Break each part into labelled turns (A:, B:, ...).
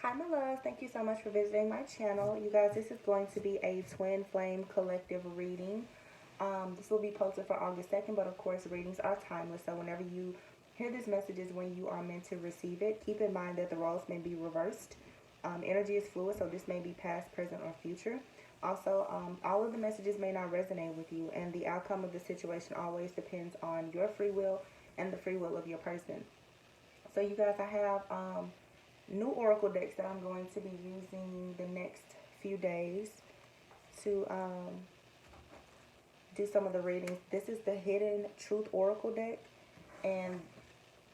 A: Hi, my loves. Thank you so much for visiting my channel. You guys, this is going to be a twin flame collective reading. This will be posted for August 2nd, but of course, readings are timeless. So whenever you hear this message is when you are meant to receive it. Keep in mind that the roles may be reversed. Energy is fluid, so this may be past, present, or future. Also, all of the messages may not resonate with you, and the outcome of the situation always depends on your free will and the free will of your person. So you guys, I have new oracle decks that I'm going to be using the next few days to do some of the readings. This is the Hidden Truth Oracle deck, and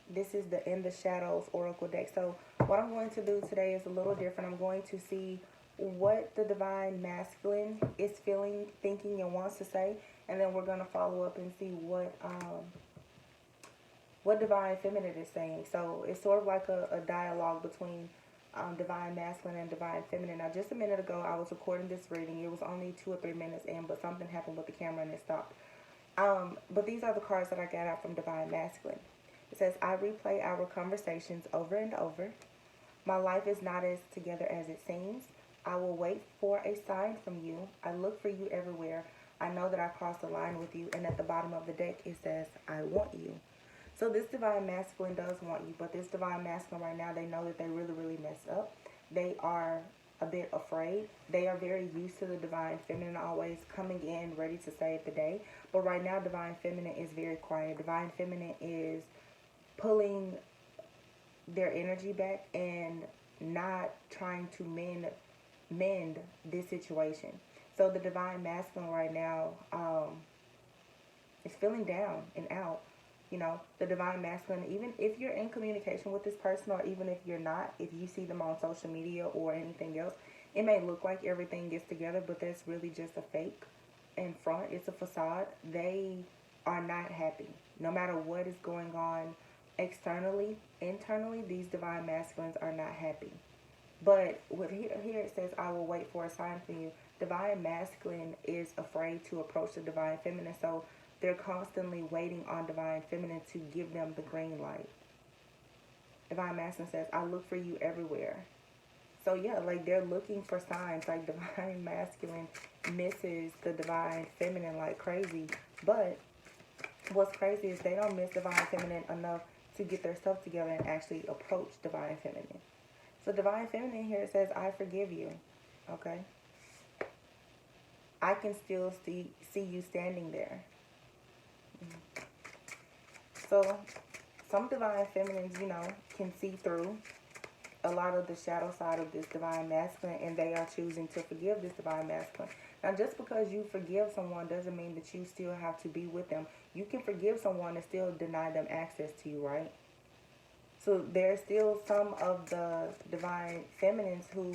A: this is the In the Shadows Oracle deck. So what I'm going to do today is a little different. I'm going to see what the Divine Masculine is feeling, thinking, and wants to say, and then we're going to follow up and see what Divine Feminine is saying. So it's sort of like a dialogue between Divine Masculine and Divine Feminine. Now, just a minute ago, I was recording this reading. It was only 2 or 3 minutes in, but something happened with the camera and it stopped. But these are the cards that I got out from Divine Masculine. It says, I replay our conversations over and over. My life is not as together as it seems. I will wait for a sign from you. I look for you everywhere. I know that I crossed the line with you. And at the bottom of the deck, it says, I want you. So this Divine Masculine does want you, but this Divine Masculine right now, they know that they really, really messed up. They are a bit afraid. They are very used to the Divine Feminine always coming in ready to save the day. But right now, Divine Feminine is very quiet. Divine Feminine is pulling their energy back and not trying to mend this situation. So the Divine Masculine right now is feeling down and out. You know, the Divine Masculine, even if you're in communication with this person, or even if you're not, if you see them on social media or anything else, it may look like everything is together, but that's really just a fake in front. It's a facade. They are not happy. No matter what is going on externally, internally, these Divine Masculines are not happy. But with here it says, I will wait for a sign from you. Divine Masculine is afraid to approach the Divine Feminine, so they're constantly waiting on Divine Feminine to give them the green light. Divine Masculine says, I look for you everywhere. So yeah, like they're looking for signs. Like Divine Masculine misses the Divine Feminine like crazy. But what's crazy is they don't miss Divine Feminine enough to get their stuff together and actually approach Divine Feminine. So Divine Feminine here says, I forgive you. Okay? I can still see you standing there. So some Divine Feminines, you know, can see through a lot of the shadow side of this Divine Masculine, and they are choosing to forgive this Divine Masculine. Now, just because you forgive someone doesn't mean that you still have to be with them. You can forgive someone and still deny them access to you, right? So there's still some of the Divine Feminines who,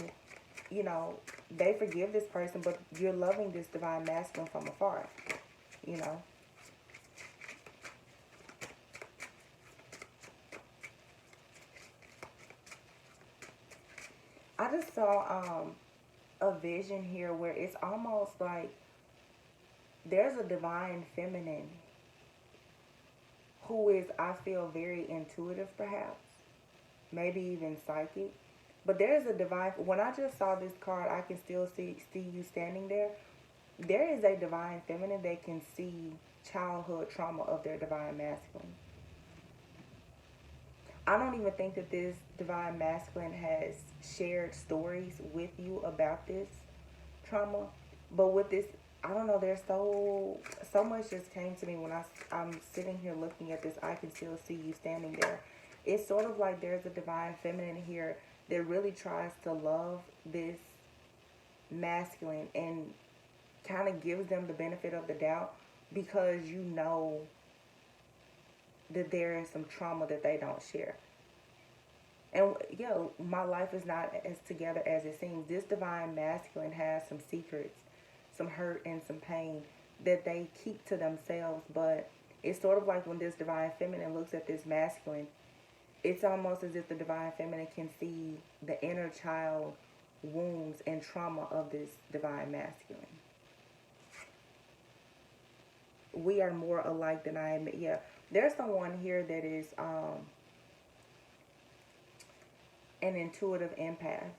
A: you know, they forgive this person, but you're loving this Divine Masculine from afar, you know. I just saw a vision here where it's almost like there's a Divine Feminine who is, I feel, very intuitive perhaps, maybe even psychic. But there's a divine, when I just saw this card, I can still see you standing there. There is a Divine Feminine that can see childhood trauma of their Divine Masculine. I don't even think that this Divine Masculine has shared stories with you about this trauma. But with this, I don't know, there's so much just came to me when I'm sitting here looking at this. I can still see you standing there. It's sort of like there's a Divine Feminine here that really tries to love this masculine and kind of gives them the benefit of the doubt, because you know that there is some trauma that they don't share. And yeah, my life is not as together as it seems. This Divine Masculine has some secrets, some hurt and some pain that they keep to themselves. But it's sort of like when this Divine Feminine looks at this masculine, it's almost as if the Divine Feminine can see the inner child wounds and trauma of this Divine Masculine. We are more alike than I admit. Yeah, there's someone here that is an intuitive empath.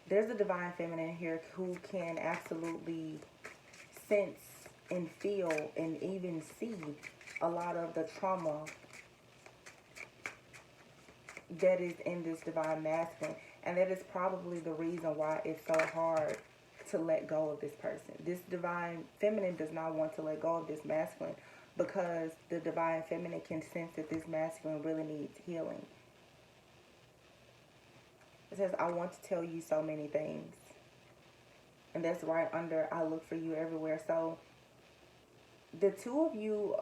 A: There's a divine feminine here who can absolutely sense and feel and even see a lot of the trauma that is in this divine masculine. And that is probably the reason why it's so hard to let go of this person. This divine feminine does not want to let go of this masculine because the divine feminine can sense that this masculine really needs healing. It says, I want to tell you so many things. And that's right under, I look for you everywhere. So the two of you,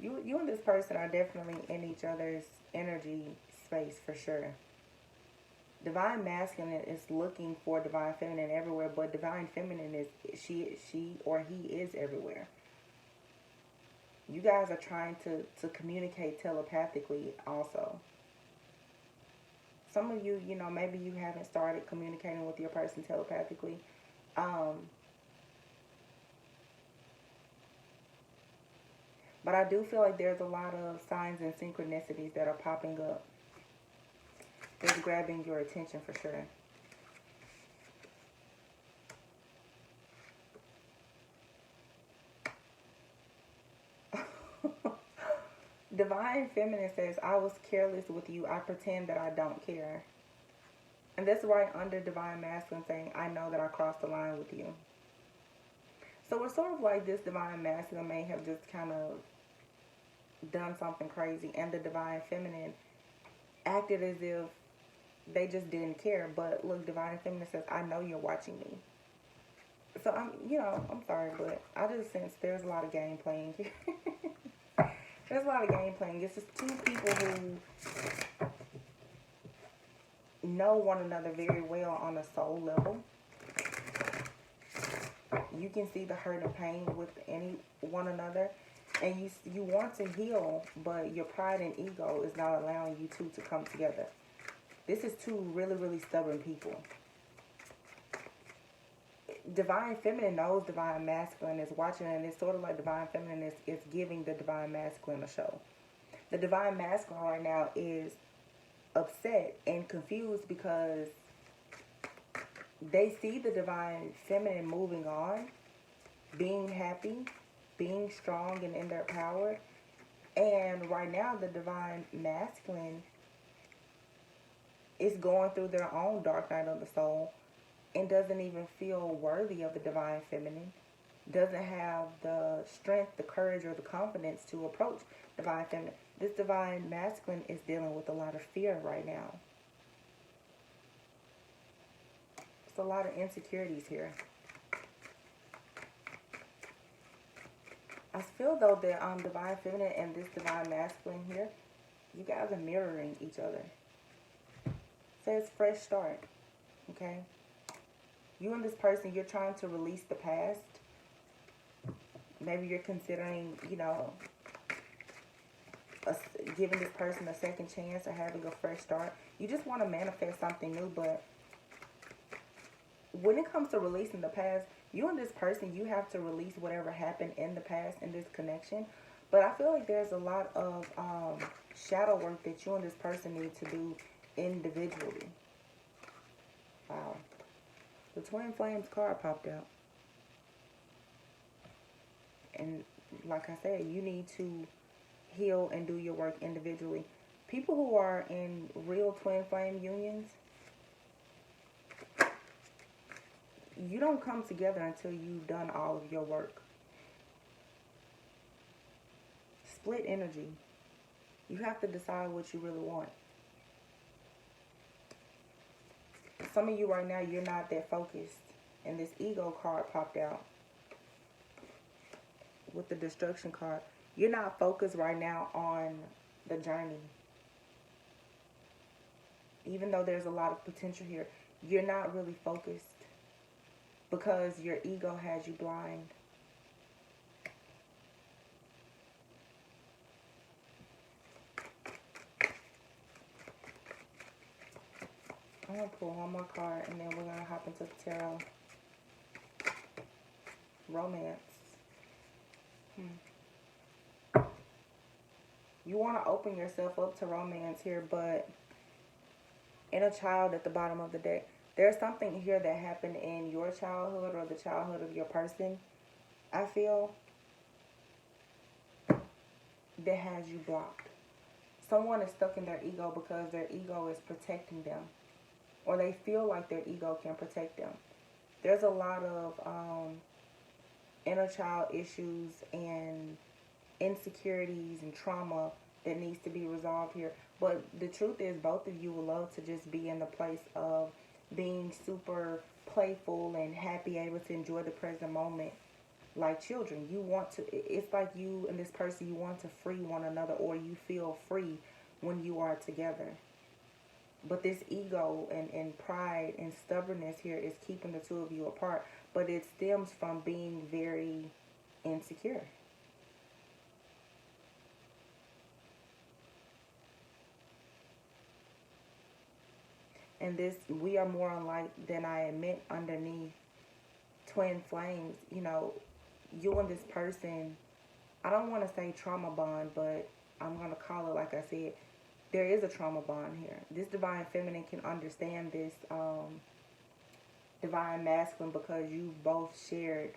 A: you and this person are definitely in each other's energy space for sure. Divine masculine is looking for divine feminine everywhere, but divine feminine is she or he is everywhere. You guys are trying to communicate telepathically also. Some of you, you know, maybe you haven't started communicating with your person telepathically. But I do feel like there's a lot of signs and synchronicities that are popping up. That's grabbing your attention for sure. Divine feminine says, I was careless with you. I pretend that I don't care. And that's right under divine masculine saying, I know that I crossed the line with you. So it's sort of like this divine masculine may have just kind of done something crazy, and the divine feminine acted as if they just didn't care. But look, divine feminine says, I know you're watching me. So I'm sorry, but I just sense there's a lot of game playing here. There's a lot of game playing. It's just two people who know one another very well on a soul level. You can see the hurt and pain with one another, and you want to heal, but your pride and ego is not allowing you two to come together. This is two really, really stubborn people. Divine feminine knows divine masculine is watching, and it's sort of like divine feminine is giving the divine masculine a show. The divine masculine right now is upset and confused because they see the divine feminine moving on, being happy, being strong and in their power. And right now the divine masculine is going through their own dark night of the soul and doesn't even feel worthy of the divine feminine, doesn't have the strength, the courage, or the confidence to approach divine feminine. This divine masculine is dealing with a lot of fear right now. It's a lot of insecurities here. I feel though that divine feminine and this divine masculine here, you guys are mirroring each other. It says fresh start. Okay? You and this person, you're trying to release the past. Maybe you're considering, giving this person a second chance or having a fresh start. You just want to manifest something new, but when it comes to releasing the past, you and this person, you have to release whatever happened in the past in this connection. But I feel like there's a lot of shadow work that you and this person need to do individually. Wow. The Twin Flames card popped out. And like I said, you need to heal and do your work individually. People who are in real twin flame unions, you don't come together until you've done all of your work. Split energy. You have to decide what you really want. Some of you right now, you're not that focused. And this ego card popped out with the destruction card. You're not focused right now on the journey. Even though there's a lot of potential here, you're not really focused because your ego has you blind. I'm going to pull one more card and then we're going to hop into the tarot. Romance. You want to open yourself up to romance here, but inner child at the bottom of the deck. There's something here that happened in your childhood or the childhood of your person, I feel, that has you blocked. Someone is stuck in their ego because their ego is protecting them, or they feel like their ego can protect them. There's a lot of inner child issues and insecurities and trauma that needs to be resolved here. But the truth is, both of you would love to just be in the place of being super playful and happy, able to enjoy the present moment like children. You want to, it's like you and this person, you want to free one another, or you feel free when you are together. But this ego and pride and stubbornness here is keeping the two of you apart. But it stems from being very insecure. And this, we are more alike than I admit underneath twin flames. You know, you and this person, I don't want to say trauma bond, but I'm going to call it like I said. There is a trauma bond here. This divine feminine can understand this divine masculine because you both shared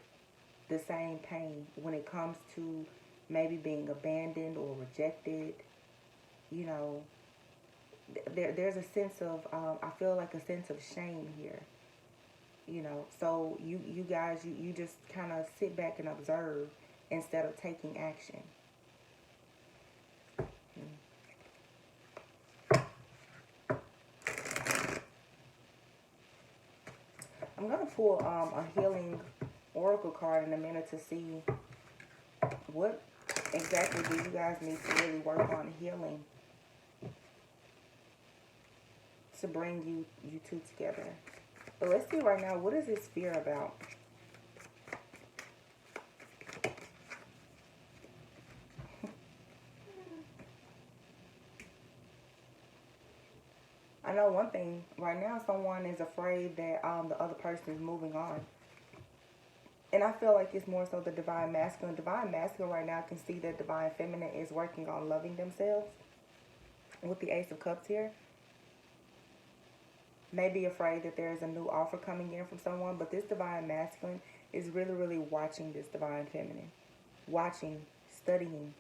A: the same pain when it comes to maybe being abandoned or rejected. You know, there's a sense of, I feel like a sense of shame here. You know, so you guys, you just kind of sit back and observe instead of taking action. I'm going to pull a healing oracle card in a minute to see what exactly do you guys need to really work on healing to bring you two together. But let's see right now, what is this fear about? I know one thing. Right now, someone is afraid that the other person is moving on. And I feel like it's more so the divine masculine. Divine masculine right now can see that divine feminine is working on loving themselves. With the Ace of Cups here. Maybe afraid that there's a new offer coming in from someone. But this divine masculine is really, really watching this divine feminine. Watching, studying,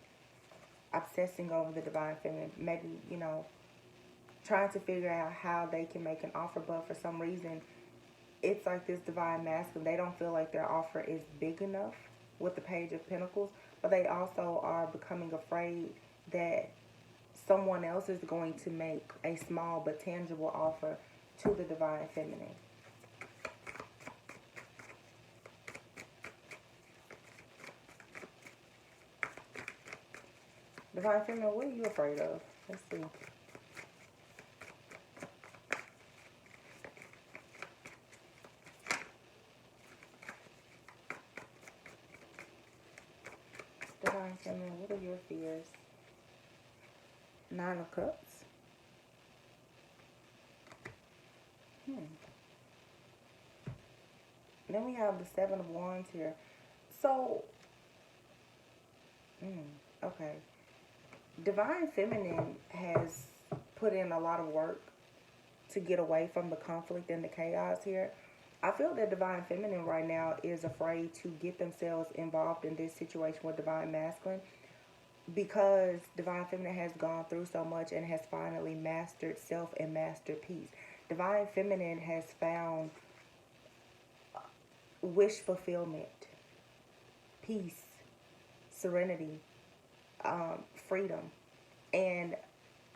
A: obsessing over the divine feminine. Maybe, you know, trying to figure out how they can make an offer, but for some reason it's like this divine masculine, they don't feel like their offer is big enough with the Page of Pentacles, but they also are becoming afraid that someone else is going to make a small but tangible offer to the divine feminine. Divine feminine, what are you afraid of? Let's see. Divine feminine, what are your fears? Nine of Cups. Then we have the Seven of Wands here. So, okay. Divine feminine has put in a lot of work to get away from the conflict and the chaos here. I feel that divine feminine right now is afraid to get themselves involved in this situation with divine masculine because divine feminine has gone through so much and has finally mastered self and mastered peace. Divine feminine has found wish fulfillment, peace, serenity, freedom. And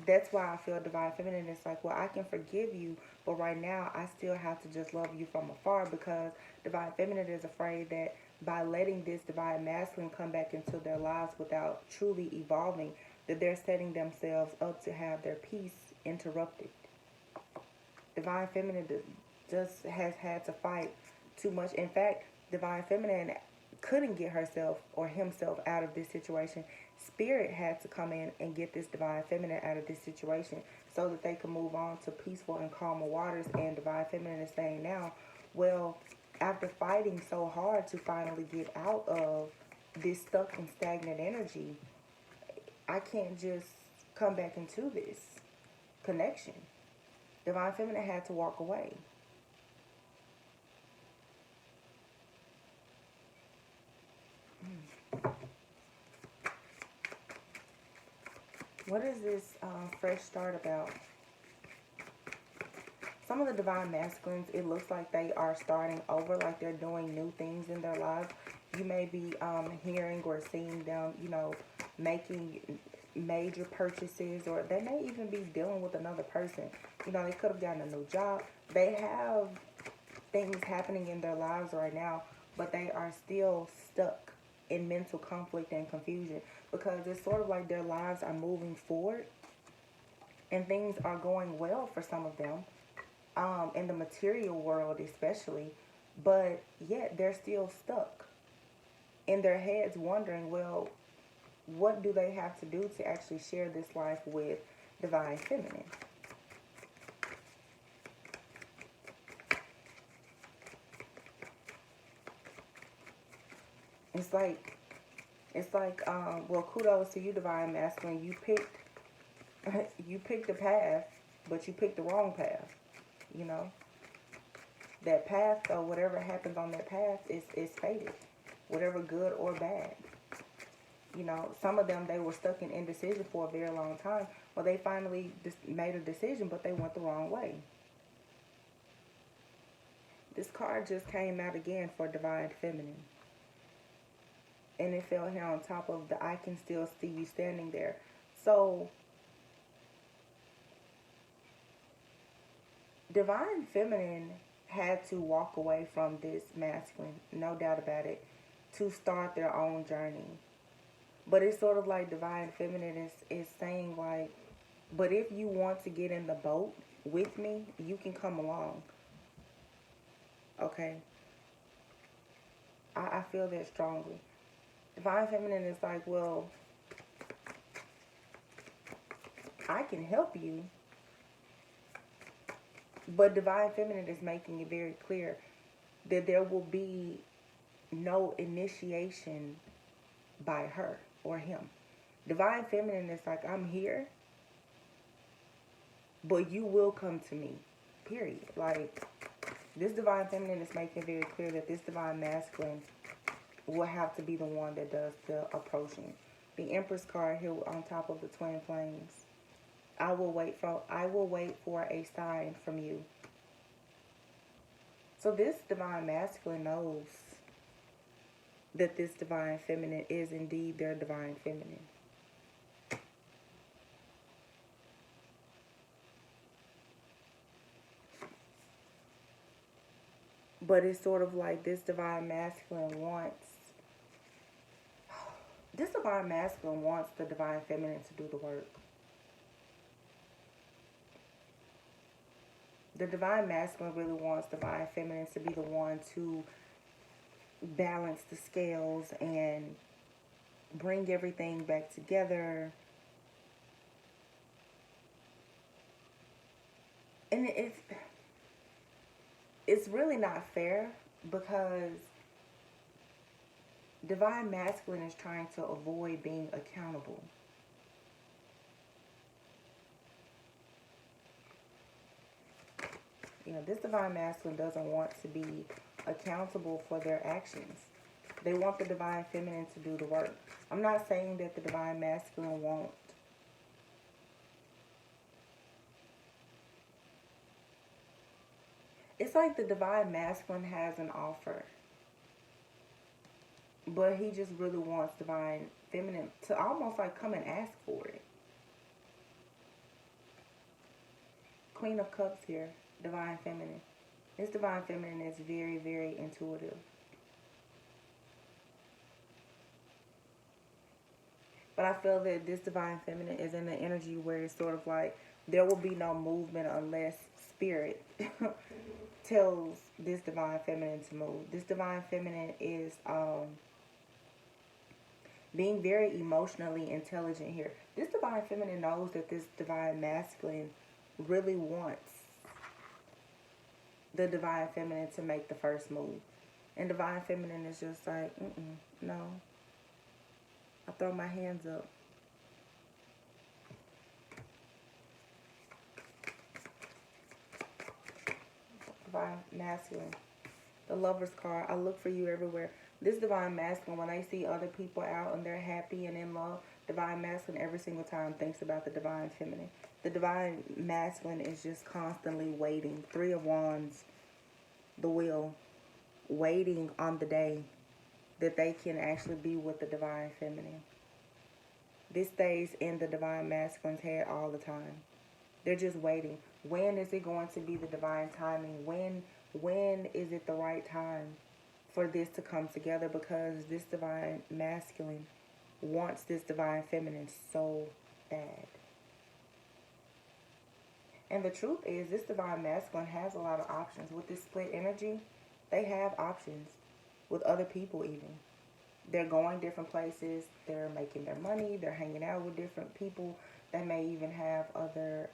A: that's why I feel divine feminine is like, well, I can forgive you, but right now I still have to just love you from afar, because divine feminine is afraid that by letting this divine masculine come back into their lives without truly evolving, that they're setting themselves up to have their peace interrupted. Divine feminine just has had to fight too much. In fact, divine feminine couldn't get herself or himself out of this situation. Spirit had to come in and get this divine feminine out of this situation so that they could move on to peaceful and calmer waters. And divine feminine is saying now, well, after fighting so hard to finally get out of this stuck and stagnant energy, I can't just come back into this connection. Divine feminine had to walk away. What is this fresh start about? Some of the divine masculines, it looks like they are starting over, like they're doing new things in their lives. You may be hearing or seeing them, making major purchases, or they may even be dealing with another person. They could have gotten a new job. They have things happening in their lives right now, but they are still stuck in mental conflict and confusion, because it's sort of like their lives are moving forward and things are going well for some of them, in the material world especially, but yet they're still stuck in their heads wondering, well, what do they have to do to actually share this life with divine feminine? It's like, well, kudos to you, divine masculine. You picked, you picked a path, but you picked the wrong path. You know, that path, though, whatever happens on that path is fated, whatever good or bad. Some of them, they were stuck in indecision for a very long time. Well, they finally made a decision, but they went the wrong way. This card just came out again for divine feminine. And it fell here on top of the I can still see you standing there. So, divine feminine had to walk away from this masculine, no doubt about it, to start their own journey. But it's sort of like divine feminine is saying, like, but if you want to get in the boat with me, you can come along. Okay? I feel that strongly. Divine feminine is like, well, I can help you. But divine feminine is making it very clear that there will be no initiation by her or him. Divine feminine is like, I'm here, but you will come to me, period. Like, this divine feminine is making it very clear that this divine masculine will have to be the one that does the approaching. The Empress card here on top of the twin flames. I will wait for a sign from you. So this divine masculine knows that this divine feminine is indeed their divine feminine. But it's sort of like this divine masculine wants the divine feminine to do the work. The divine masculine really wants divine feminine to be the one to balance the scales and bring everything back together. And it's really not fair, because divine masculine is trying to avoid being accountable. This divine masculine doesn't want to be accountable for their actions. They want the divine feminine to do the work. I'm not saying that the divine masculine won't. It's like the divine masculine has an offer, but he just really wants divine feminine to almost like come and ask for it. Queen of Cups here, divine feminine. This divine feminine is very, very intuitive. But I feel that this divine feminine is in the energy where it's sort of like there will be no movement unless spirit tells this divine feminine to move. This divine feminine is being very emotionally intelligent here. This divine feminine knows that this divine masculine really wants the divine feminine to make the first move. And divine feminine is just like, no. I throw my hands up. divine masculine. The Lover's card. I look for you everywhere. This divine masculine, when they see other people out and they're happy and in love, divine masculine every single time thinks about the divine feminine. The divine masculine is just constantly waiting. Three of Wands, the wheel, waiting on the day that they can actually be with the divine feminine. This stays in the divine masculine's head all the time. They're just waiting. When is it going to be the divine timing? When is it the right time for this to come together? Because this divine masculine wants this divine feminine so bad. And the truth is, this divine masculine has a lot of options. With this split energy, they have options with other people even. They're going different places. They're making their money. They're hanging out with different people. They may even have other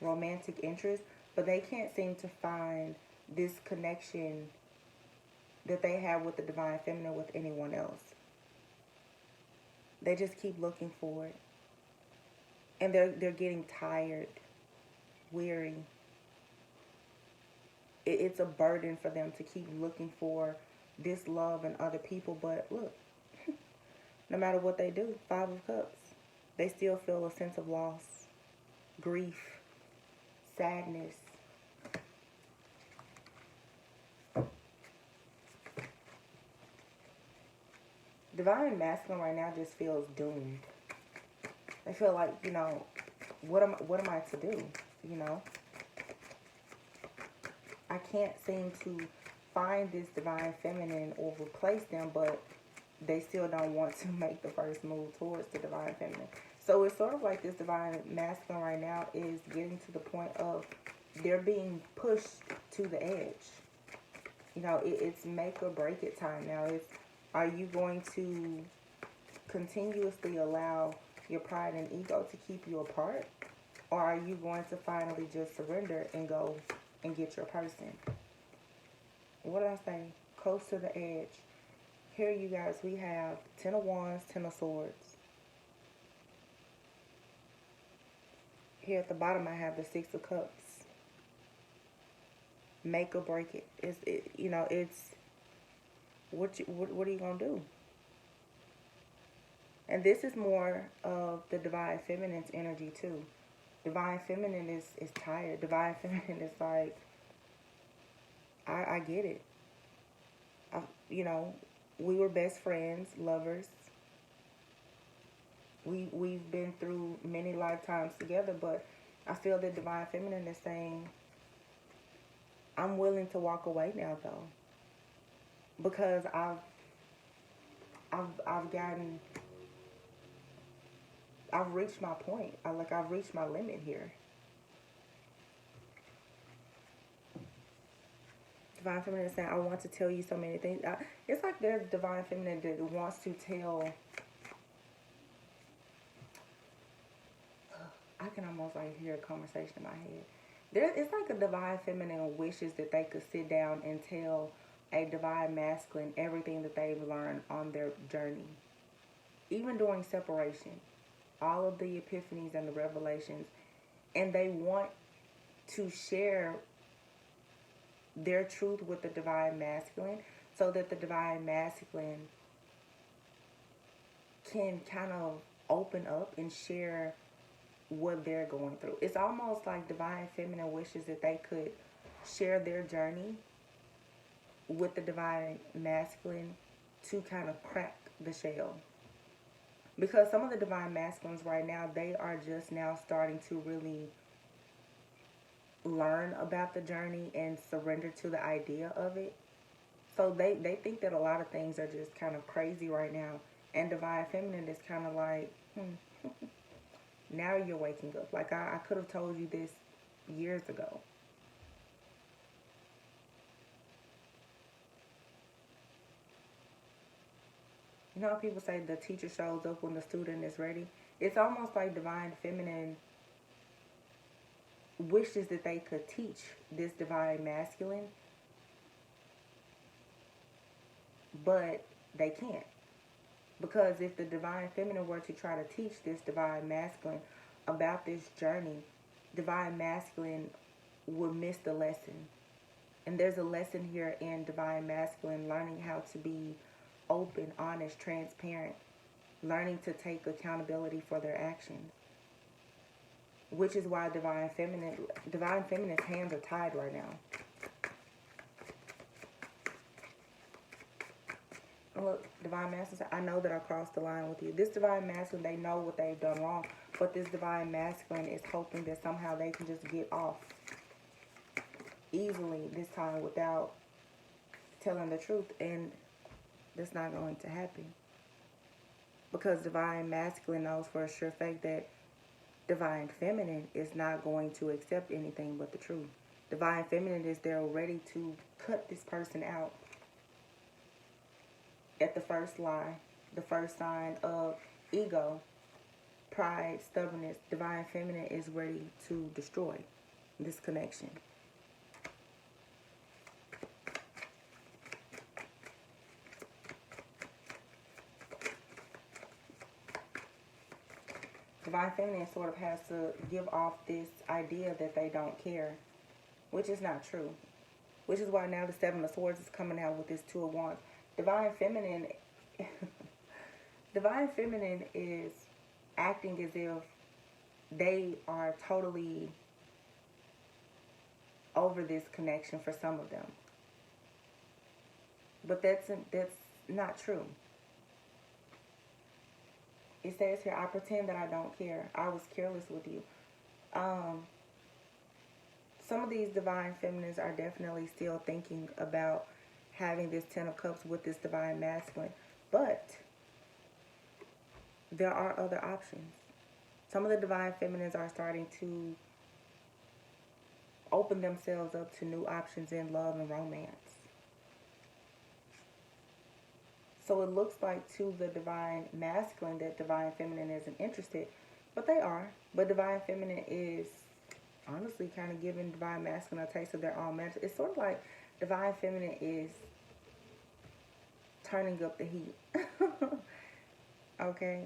A: romantic interests. But they can't seem to find this connection that they have with the divine feminine with anyone else. They just keep looking for it. And they're getting tired, weary. It's a burden for them to keep looking for this love in other people. But look, no matter what they do, 5 of Cups, they still feel a sense of loss, grief, sadness. Divine masculine right now just feels doomed. They feel like, what am I to do? I can't seem to find this divine feminine or replace them, but they still don't want to make the first move towards the divine feminine. So it's sort of like this divine masculine right now is getting to the point of they're being pushed to the edge. It's make or break it time now. Are you going to continuously allow your pride and ego to keep you apart? Or are you going to finally just surrender and go and get your person? What did I say? Close to the edge. Here, you guys, we have 10 of Wands, 10 of Swords. Here at the bottom, I have the 6 of Cups. Make or break it. It's what are you gonna do? And this is more of the divine feminine's energy too. Divine feminine is tired. Divine feminine is like, I get it. We were best friends, lovers. We've been through many lifetimes together, but I feel that divine feminine is saying, I'm willing to walk away now though. Because I've reached my point. I've reached my limit here. Divine feminine is saying, I want to tell you so many things. It's like there's divine feminine that wants to tell. I can almost hear a conversation in my head. It's like a divine feminine wishes that they could sit down and tell a divine masculine everything that they've learned on their journey. Even during separation. All of the epiphanies and the revelations. And they want to share their truth with the divine masculine so that the divine masculine can kind of open up and share what they're going through. It's almost like divine feminine wishes that they could share their journey with the divine masculine to kind of crack the shell. Because some of the divine masculines right now, they are just now starting to really learn about the journey and surrender to the idea of it. So they think that a lot of things are just kind of crazy right now. And divine feminine is kind of like, now you're waking up. Like I could have told you this years ago. You know how people say the teacher shows up when the student is ready? It's almost like divine feminine wishes that they could teach this divine masculine, but they can't. Because if the divine feminine were to try to teach this divine masculine about this journey, divine masculine would miss the lesson. And there's a lesson here in divine masculine, learning how to be open, honest, transparent, learning to take accountability for their actions. Which is why divine feminine's hands are tied right now. Look, divine masculine, I know that I crossed the line with you. This divine masculine, they know what they've done wrong, but this divine masculine is hoping that somehow they can just get off easily this time without telling the truth, and that's not going to happen. Because divine masculine knows for a sure fact that divine feminine is not going to accept anything but the truth. Divine feminine is there ready to cut this person out at the first lie, the first sign of ego, pride, stubbornness. Divine feminine is ready to destroy this connection. Divine feminine sort of has to give off this idea that they don't care, which is not true. Which is why now the Seven of Swords is coming out with this Two of Wands. Divine feminine is acting as if they are totally over this connection for some of them. But that's not true. It says here, I pretend that I don't care. I was careless with you. Some of these divine feminines are definitely still thinking about having this Ten of Cups with this divine masculine. But there are other options. Some of the divine feminines are starting to open themselves up to new options in love and romance. So it looks like to the divine masculine that divine feminine isn't interested, but they are. But divine feminine is honestly kind of giving divine masculine a taste of their own magic. It's sort of like divine feminine is turning up the heat. Okay?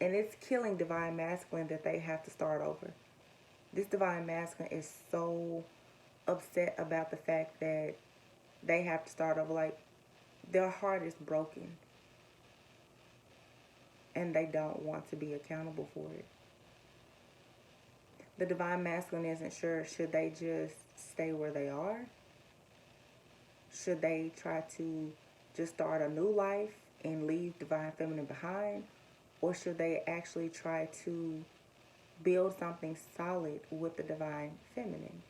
A: And it's killing divine masculine that they have to start over. This divine masculine is so upset about the fact that they have to start over. Like, their heart is broken. And they don't want to be accountable for it. The divine masculine isn't sure, should they just stay where they are? Should they try to just start a new life and leave divine feminine behind? Or should they actually try to build something solid with the divine feminine?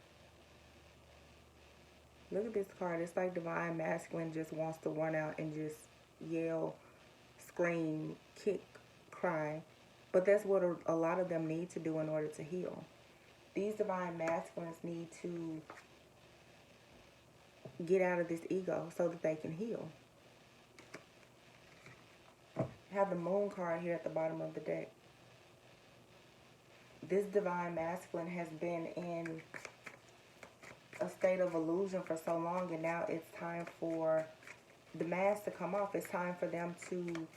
A: Look at this card. It's like divine masculine just wants to run out and just yell, scream, kick, cry. But that's what a lot of them need to do in order to heal. These divine masculines need to get out of this ego so that they can heal. I have the Moon card here at the bottom of the deck. This divine masculine has been in a state of illusion for so long, and now it's time for the mask to come off. It's time for them to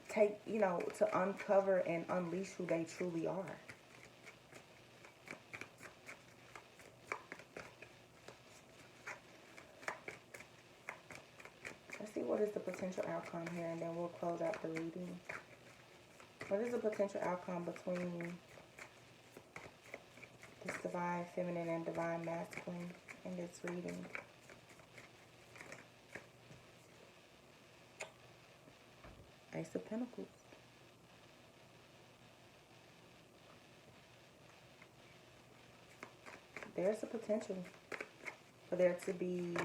A: take, to uncover and unleash who they truly are. Let's see what is the potential outcome here, and then we'll close out the reading. What is the potential outcome between this divine feminine and divine masculine in this reading? Ace of Pentacles. There's a potential for there to be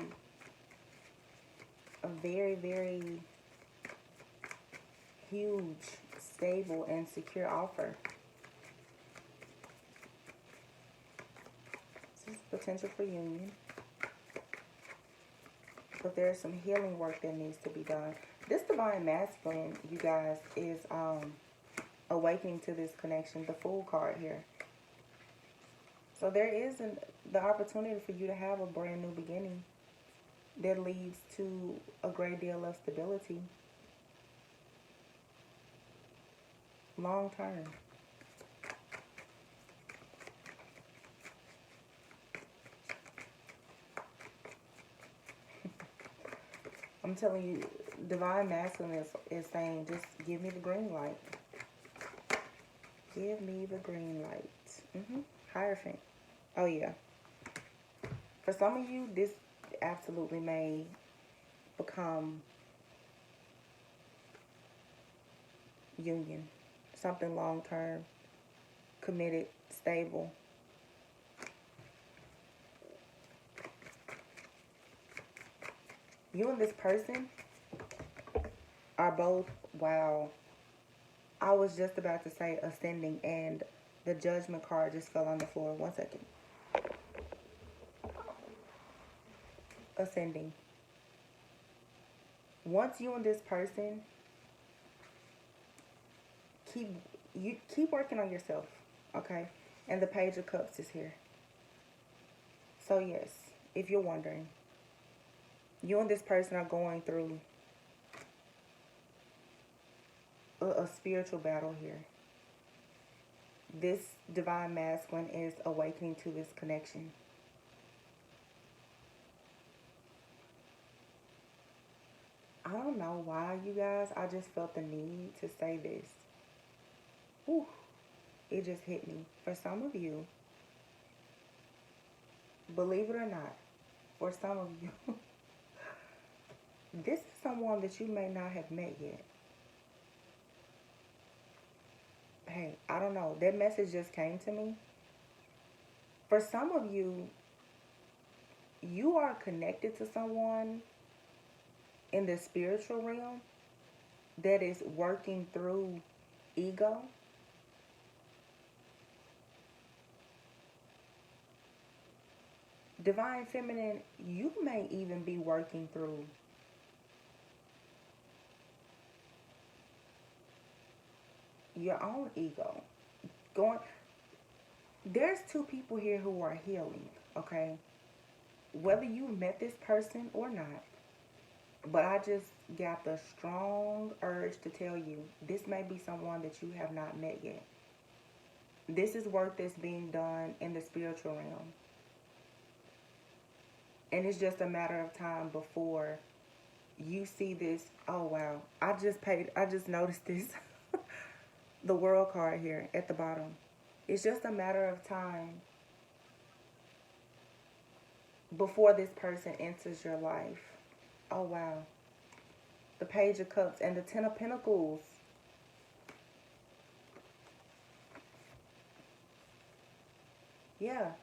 A: a very, very huge, stable, and secure offer. This is potential for union. But there's some healing work that needs to be done. This divine masculine, you guys, is awakening to this connection. The Fool card here. So there is the opportunity for you to have a brand new beginning that leads to a great deal of stability. Long term. I'm telling you, divine masculine is saying, just give me the green light. Give me the green light. Hierophant. Oh, yeah. For some of you, this absolutely may become union. Something long-term, committed, stable. You and this person are both, wow. I was just about to say ascending, and the judgment card just fell on the floor. 1 second. Ascending. Once you and this person keep working on yourself, okay? And the Page of Cups is here. So yes, if you're wondering, you and this person are going through a spiritual battle here. This divine masculine is awakening to this connection. I don't know why, you guys. I just felt the need to say this. Whew, it just hit me. For some of you, believe it or not, for some of you, this is someone that you may not have met yet. Hey, I don't know. That message just came to me. For some of you, you are connected to someone in the spiritual realm that is working through ego. Divine feminine, you may even be working through your own ego. There's two people here who are healing, okay? Whether you met this person or not, but I just got the strong urge to tell you, this may be someone that you have not met yet. This is work that's being done in the spiritual realm. And it's just a matter of time before you see this. Oh, wow. I just noticed this. The world card here at the bottom. It's just a matter of time before this person enters your life. Oh, wow. The Page of Cups and the Ten of Pentacles. Yeah.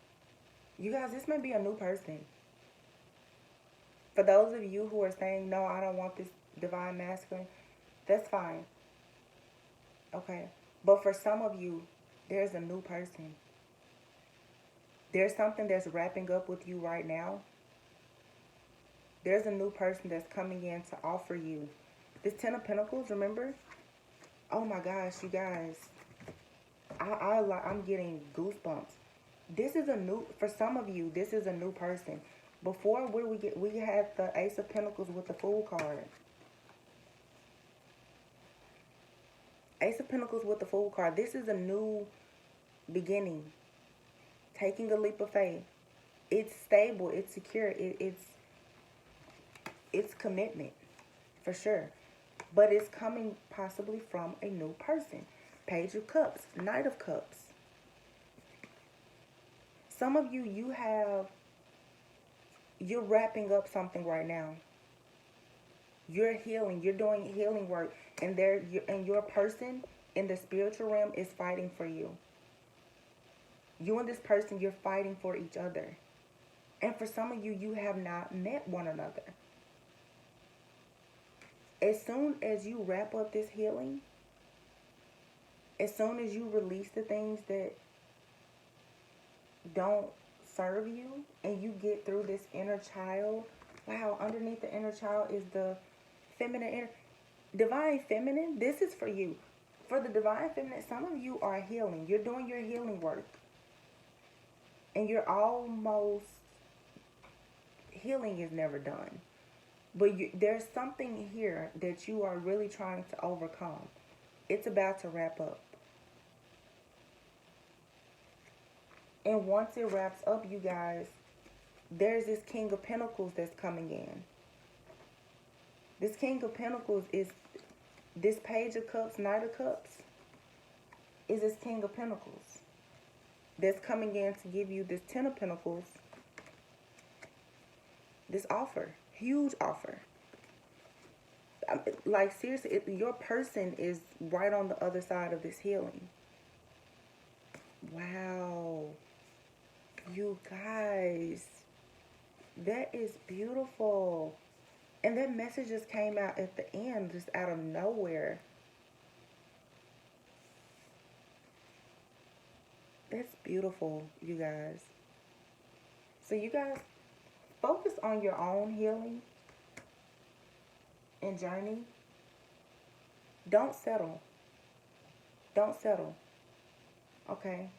A: You guys, this may be a new person. For those of you who are saying, no, I don't want this divine masculine, that's fine. Okay. But for some of you, there's a new person. There's something that's wrapping up with you right now. There's a new person that's coming in to offer you. This Ten of Pentacles, remember? Oh my gosh, you guys. I'm getting goosebumps. This is a new, for some of you, this is a new person. Before, we had the Ace of Pentacles with the Fool card. Ace of Pentacles with the Fool card. This is a new beginning. Taking a leap of faith. It's stable. It's secure. It's commitment. For sure. But it's coming possibly from a new person. Page of Cups. Knight of Cups. Some of you, you're wrapping up something right now. You're healing. You're doing healing work. And your person in the spiritual realm is fighting for you. You and this person, you're fighting for each other. And for some of you, you have not met one another. As soon as you wrap up this healing, as soon as you release the things that don't serve you, and you get through this inner child, wow, underneath the inner child is the feminine divine feminine. This is for you. For the divine feminine, some of you are healing. You're doing your healing work. And you're almost, healing is never done. But there's something here that you are really trying to overcome. It's about to wrap up. And once it wraps up, you guys, there's this King of Pentacles that's coming in. This King of Pentacles is this Page of Cups, Knight of Cups, is this King of Pentacles that's coming in to give you this Ten of Pentacles, this offer, huge offer. Like, seriously, your person is right on the other side of this healing. Wow. You guys, that is beautiful. And that message just came out at the end, just out of nowhere. That's beautiful, you guys. So you guys, focus on your own healing and journey. Don't settle. Don't settle. Okay?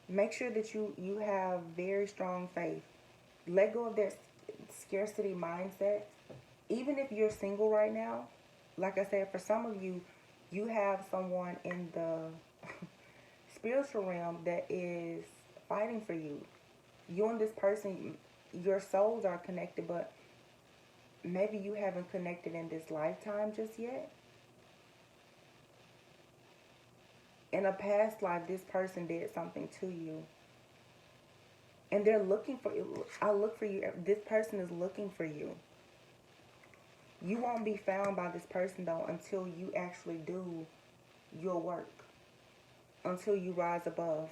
A: Make sure that you have very strong faith. Let go of that scarcity mindset. Even if you're single right now, like I said, for some of you, you have someone in the spiritual realm that is fighting for you. You and this person, your souls are connected, but maybe you haven't connected in this lifetime just yet. In a past life, this person did something to you. And they're looking for you. I look for you. This person is looking for you. You won't be found by this person, though, until you actually do your work. Until you rise above.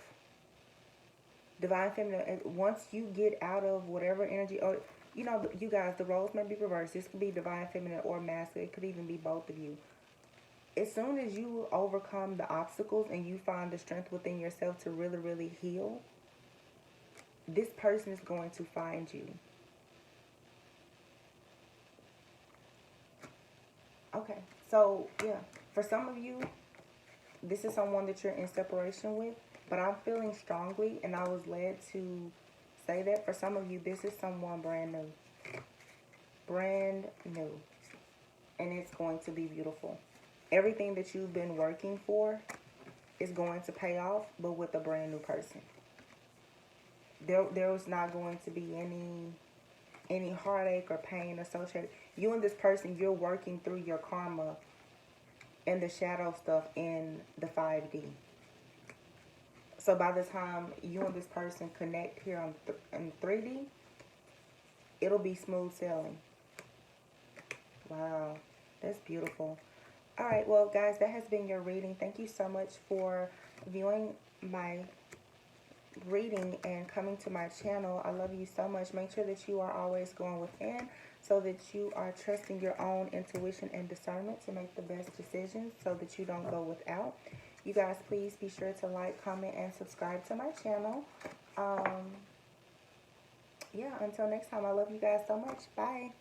A: Divine Feminine, once you get out of whatever energy, or, you know, you guys, the roles may be reversed. This could be Divine Feminine or Masculine. It could even be both of you. As soon as you overcome the obstacles and you find the strength within yourself to really, really heal, this person is going to find you. Okay, so yeah, for some of you, this is someone that you're in separation with, but I'm feeling strongly, and I was led to say that for some of you, this is someone brand new. Brand new. And it's going to be beautiful. Everything that you've been working for is going to pay off, but with a brand new person. There was not going to be any heartache or pain associated. You and this person, you're working through your karma and the shadow stuff in the 5D. So by the time you and this person connect here in 3D, it'll be smooth sailing. Wow, that's beautiful. All right, well, guys, that has been your reading. Thank you so much for viewing my reading and coming to my channel. I love you so much. Make sure that you are always going within so that you are trusting your own intuition and discernment to make the best decisions so that you don't go without. You guys, please be sure to like, comment, and subscribe to my channel. Yeah, until next time, I love you guys so much. Bye.